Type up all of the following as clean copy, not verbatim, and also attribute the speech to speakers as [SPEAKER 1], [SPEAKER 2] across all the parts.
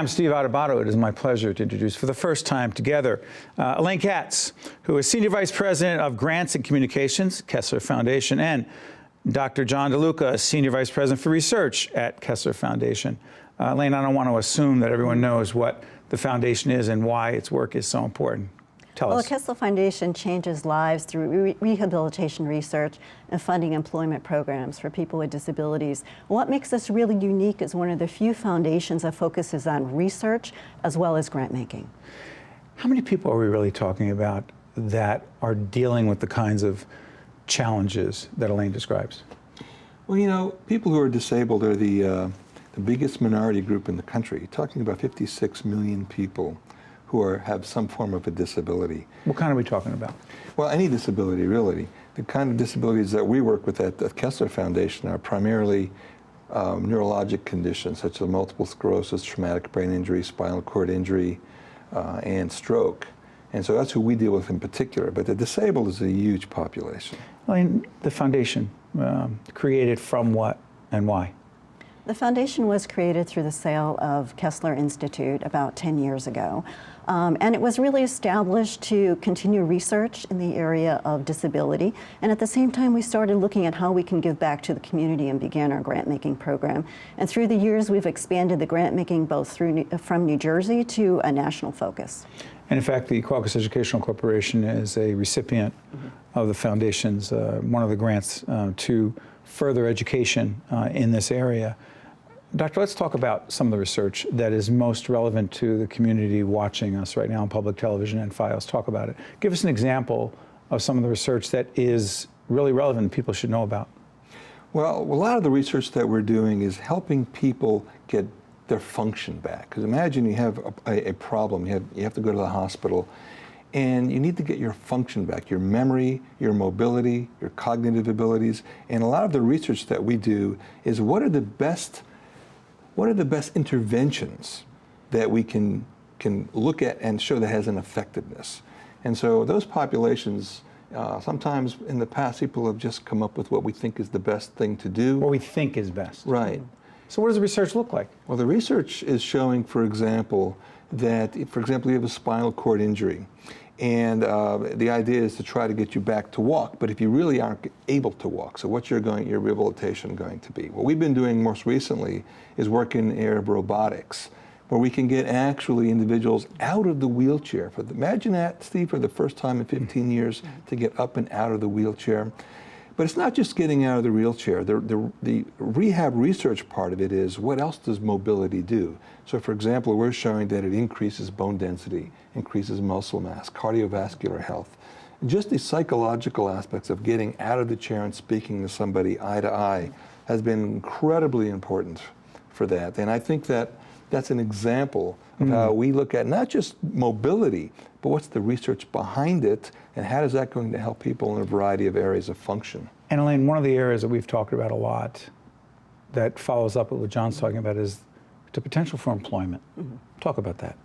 [SPEAKER 1] I'm Steve Adubato. It is my pleasure to introduce for the first time together Elaine Katz, who is Senior Vice President of Grants and Communications, Kessler Foundation, and Dr. John DeLuca, Senior Vice President for Research at Kessler Foundation. Elaine, I don't want to assume that everyone knows what the foundation is and why its work is so important. Tell us.
[SPEAKER 2] Well, the Kessler Foundation changes lives through rehabilitation research and funding employment programs for people with disabilities. What makes us really unique is one of the few foundations that focuses on research as well as grant making.
[SPEAKER 1] How many people are we really talking about that are dealing with the kinds of challenges that Elaine describes?
[SPEAKER 3] Well, you know, people who are disabled are the biggest minority group in the country. You're talking about 56 million people who have some form of a disability.
[SPEAKER 1] What kind are we talking about?
[SPEAKER 3] Well, any disability, really. The kind of disabilities that we work with at the Kessler Foundation are primarily neurologic conditions such as multiple sclerosis, traumatic brain injury, spinal cord injury, and stroke. And so that's who we deal with in particular. But the disabled is a huge population.
[SPEAKER 1] Elaine, the foundation created from what and why?
[SPEAKER 2] The foundation was created through the sale of Kessler Institute about 10 years ago. And it was really established to continue research in the area of disability. And at the same time, we started looking at how we can give back to the community and began our grant-making program. And through the years, we've expanded the grant-making both from New Jersey to a national focus.
[SPEAKER 1] And in fact, the Caucus Educational Corporation is a recipient of the foundation's, one of the grants to further education in this area. Doctor, let's talk about some of the research that is most relevant to the community watching us right now on public television and FIOS. Talk about it. Give us an example of some of the research that is really relevant and people should know about.
[SPEAKER 3] Well, a lot of the research that we're doing is helping people get their function back. Because imagine you have a problem, you have to go to the hospital, and you need to get your function back, your memory, your mobility, your cognitive abilities. And a lot of the research that we do is what are the best interventions that we can look at and show that has an effectiveness. And so those populations, sometimes in the past, people have just come up with what we think is the best thing to do.
[SPEAKER 1] What we think is best.
[SPEAKER 3] Right.
[SPEAKER 1] So what does the research look like?
[SPEAKER 3] Well, the research is showing, for example, that, you have a spinal cord injury. And the idea is to try to get you back to walk, but if you really aren't able to walk, so what's your rehabilitation going to be? What we've been doing most recently is work in the area of robotics, where we can get actually individuals out of the wheelchair. Imagine that, Steve, for the first time in 15 years to get up and out of the wheelchair. But it's not just getting out of the wheelchair. The rehab research part of it is what else does mobility do? So for example, we're showing that it increases bone density, increases muscle mass, cardiovascular health. And just the psychological aspects of getting out of the chair and speaking to somebody eye to eye has been incredibly important for that. And I think that that's an example of how we look at not just mobility, but what's the research behind it, and how is that going to help people in a variety of areas of function.
[SPEAKER 1] And Elaine, one of the areas that we've talked about a lot that follows up with what John's talking about is the potential for employment. Talk about that.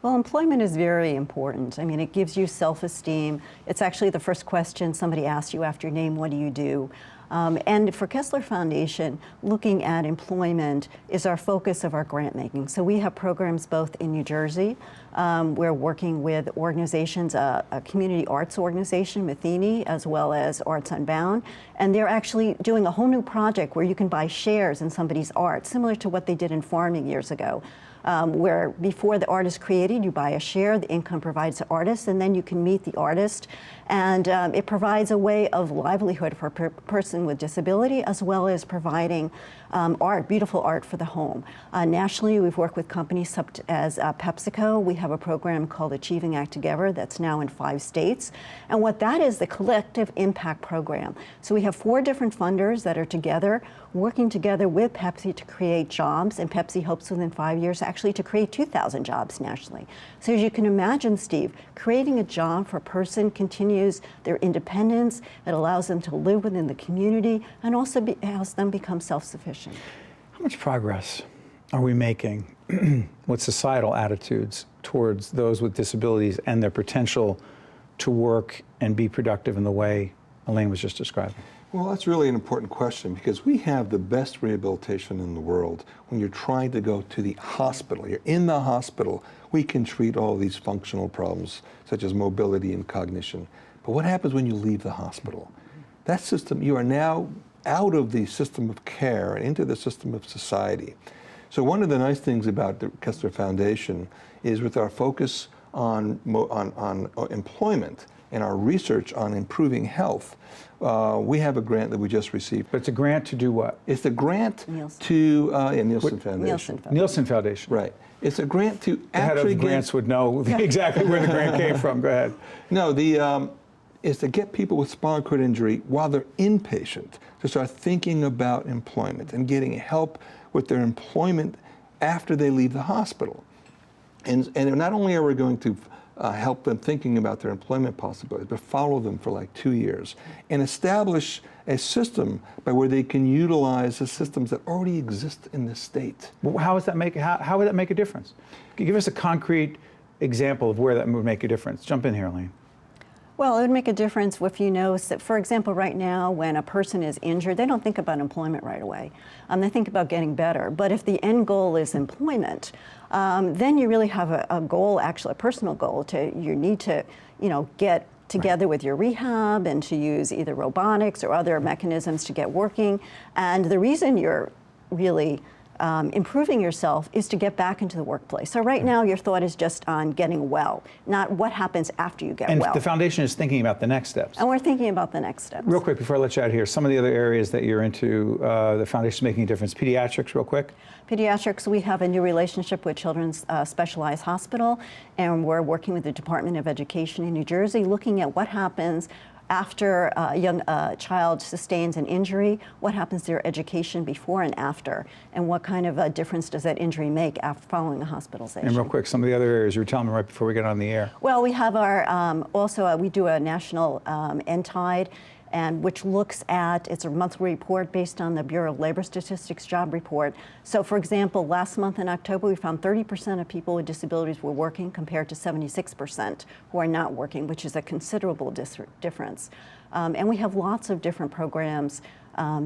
[SPEAKER 2] Well, employment is very important. I mean, it gives you self-esteem. It's actually the first question somebody asks you after your name, what do you do? And for Kessler Foundation, looking at employment is our focus of our grant making. So we have programs both in New Jersey. We're working with organizations, a community arts organization, Matheny, as well as Arts Unbound. And they're actually doing a whole new project where you can buy shares in somebody's art, similar to what they did in farming years ago. Where before the art is created, you buy a share, the income provides the artist, and then you can meet the artist. And it provides a way of livelihood for a person with disability, as well as providing art, beautiful art for the home. Nationally, we've worked with companies such as PepsiCo. We have a program called Achieving Act Together that's now in 5 states. And what that is, the collective impact program. So we have 4 different funders that are together, working together with Pepsi to create jobs, and Pepsi hopes within 5 years actually to create 2,000 jobs nationally. So as you can imagine, Steve, creating a job for a person continues their independence. It allows them to live within the community and also helps them become self-sufficient.
[SPEAKER 1] How much progress are we making with societal attitudes towards those with disabilities and their potential to work and be productive in the way Elaine was just describing?
[SPEAKER 3] Well, that's really an important question because we have the best rehabilitation in the world. When you're trying to go to the hospital, you're in the hospital, we can treat all these functional problems such as mobility and cognition. But what happens when you leave the hospital? That system, you are now out of the system of care and into the system of society. So one of the nice things about the Kessler Foundation is with our focus on employment and our research on improving health, we have a grant that we just received.
[SPEAKER 1] But it's a grant to do what?
[SPEAKER 3] It's a grant
[SPEAKER 2] Nielsen.
[SPEAKER 3] to Nielsen Foundation.
[SPEAKER 2] Nielsen Foundation.
[SPEAKER 1] Nielsen Foundation.
[SPEAKER 3] Right. It's a grant to
[SPEAKER 1] The head
[SPEAKER 3] actually
[SPEAKER 1] of grants would know exactly where the grant came from. Go ahead.
[SPEAKER 3] No, is to get people with spinal cord injury while they're inpatient to start thinking about employment and getting help with their employment after they leave the hospital. And not only are we going to help them thinking about their employment possibilities, but follow them for like 2 years and establish a system by where they can utilize the systems that already exist in the state.
[SPEAKER 1] Well, how would that make a difference? Give us a concrete example of where that would make a difference. Jump in here, Elaine.
[SPEAKER 2] Well, it would make a difference if you know that, for example, right now when a person is injured, they don't think about employment right away. They think about getting better. But if the end goal is employment, then you really have a goal, actually a personal goal. You need to, get together with your rehab and to use either robotics or other mechanisms to get working. And the reason you're really improving yourself is to get back into the workplace. So right now your thought is just on getting well, not what happens after you get well.
[SPEAKER 1] And the foundation is thinking about the next steps.
[SPEAKER 2] And we're thinking about the next steps.
[SPEAKER 1] Real quick, before I let you out here, some of the other areas that you're into, the foundation's making a difference. Pediatrics, real quick.
[SPEAKER 2] Pediatrics, we have a new relationship with Children's Specialized Hospital, and we're working with the Department of Education in New Jersey, looking at what happens after a young child sustains an injury, what happens to their education before and after, and what kind of a difference does that injury make after following a hospitalization.
[SPEAKER 1] And real quick, some of the other areas you were telling me right before we get on the air.
[SPEAKER 2] Well, we have our, we do a national NTIDE, and which looks at, it's a monthly report based on the Bureau of Labor Statistics job report. So for example, last month in October, we found 30% of people with disabilities were working compared to 76% who are not working, which is a considerable difference. And we have lots of different programs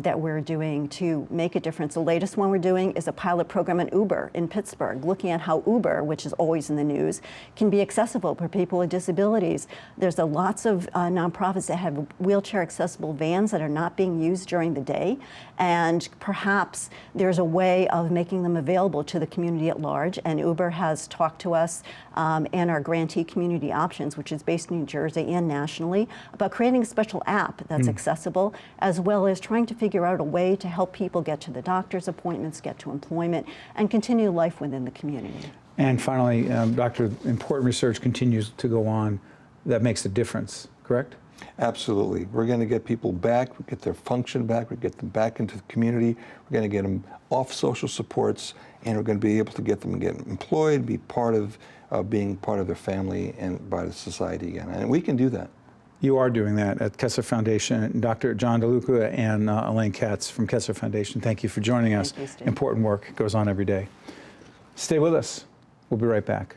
[SPEAKER 2] that we're doing to make a difference. The latest one we're doing is a pilot program in Uber in Pittsburgh, looking at how Uber, which is always in the news, can be accessible for people with disabilities. There's lots of nonprofits that have wheelchair accessible vans that are not being used during the day, and perhaps there's a way of making them available to the community at large, and Uber has talked to us and our grantee Community Options, which is based in New Jersey and nationally, about creating a special app that's accessible, as well as trying to figure out a way to help people get to the doctor's appointments, get to employment, and continue life within the community.
[SPEAKER 1] And finally, Doctor, important research continues to go on that makes a difference, correct?
[SPEAKER 3] Absolutely. We're going to get people back, get their function back, we get them back into the community, we're going to get them off social supports, and we're going to be able to get them employed, be part of being part of their family and by the society again. And we can do that.
[SPEAKER 1] You are doing that at Kessler Foundation. Dr. John DeLuca and Elaine Katz from Kessler Foundation, thank you for joining us.
[SPEAKER 2] Thank you, Steve.
[SPEAKER 1] Important work goes on every day. Stay with us. We'll be right back.